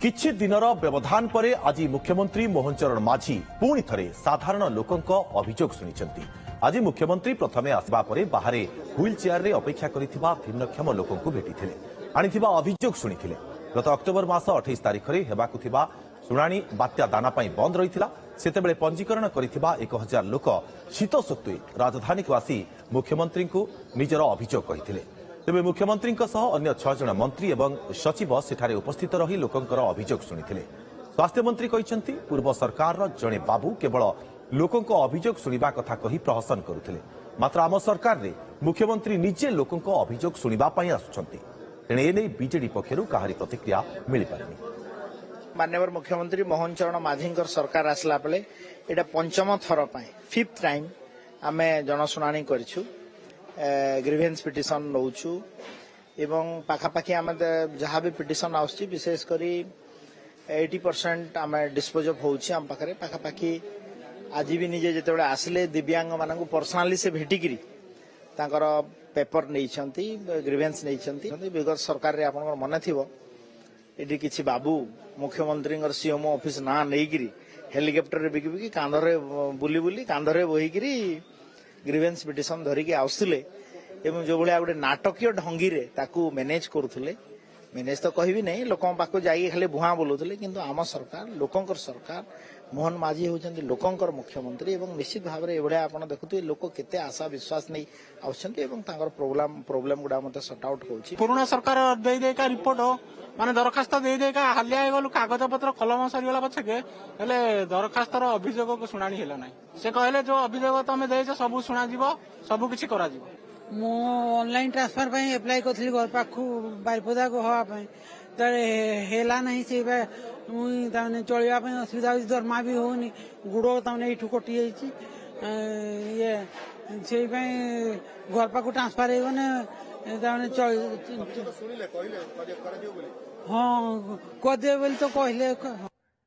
किछि दिनर व्यवधान परे आज मुख्यमंत्री मोहन चरण माझी पुणी थरे साधारण लोकंक अभियोग शुणिछंती। आज मुख्यमंत्री प्रथमे आसबा परे बाहरे व्हील चेयर रे अपेक्षा करिथिबा भिन्नक्षम लोकंकु भेटिथिले, आनिथिबा अभियोग शुणिथिले। गत अक्टोबर मास 28 तारिख रे हेबाकु थिबा शुणाणी बात्या दाना पाई बंद रहिथिला। सेतेबेले पंजीकरण करिथिबा 1000 लोक शीत सत्वे राजधानी को आसी मुख्यमंत्री को निजर अभियोग कहिथिले। तेबे मुख्यमंत्री अन्य 6 जन मंत्री एवं सचिव सेठारे उपस्थित रही लोकंकर अभियोग शुणिथिले। स्वास्थ्य मंत्री कहिसंती पूर्व सरकार जणे बाबू केवल लोकंक अभियोग शुणिबा कथा कही प्रहसन करुथिले, मात्र आम सरकार रे मुख्यमंत्री निजे लोकंक अभियोग शुणिबा पई आसुछंती। तेणे एने बीजेडी पक्षरु काहारी प्रतिक्रिया मिली पारेनी। माननीय मुख्यमंत्री मोहन चरण माझींकर सरकार आसला बेले एटा पंचम थर पाए 5th टाइम आमे जनशुणाणी करिछु, ग्रीवेंस पिटिशन नौछु एवं पाखापाखि आम जहाँ भी पिटिशन आसुची विशेष करी 80% आम डिस्पोज अफ होउछि। आम पाखरे पाखापाखि आज भी निजे जेतेबेले आसले दिव्यांग मानकु पर्सनाली से भेटिकिरी तांकर पेपर नैछंती, ग्रीवेंस नैछंती। विगत सरकार रे आपनकर मन थिबो एडी किछि बाबू मुख्यमंत्री सीएमओ ऑफिस ना नैकिरी हेलिकॉप्टर रे बिकी बिकी कांधरे बुली बुली कांधरे बोहिकिरी ग्रीवेंस पिटिशन धरिकी आउसुले एवं जो भाया गोटे नाटकीय ढंगी रे ताकू मैनेज करुले। मैनेज तो कहबी नहीं, लोक पाक जाई खाली भुआ बोलुले, किंतु आम सरकार लोकंकर सरकार मोहन माझी होचंती लोकंकर मुख्यमंत्री एवं निश्चित भाव में एभलिया आपण देखुथि लोक केते आशा विश्वास नहीं आउछंती एवं तांकर प्रॉब्लम गुडा मते सॉर्ट आउट होउछि। पुराना सरकार दे दे का रिपोर्ट माने दरखास्त दे दे का हालिया गलु कागज पत्र कलम सरीगला पछके हेले दरखास्तर अभियोग को शुणाणी हेला नाही। से कहले जो अभियोग तमे देछ सब शुणा जीवो, सब किछि करा जीवो। मु ऑनलाइन ट्रांसफर पे अप्लाई करथली घर पाखु बारिपदा को हवा पे तर हेला नहीं से मुई ताने चलिया पे असुविधा होई, दरमा भी होनी, गुडो ताने इठु कटि जाईची। ये सेई पे घर पाखु ट्रांसफर हे गने ताने सुनिले कहले करा दियो बोली। हां को दे बोली तो कहले।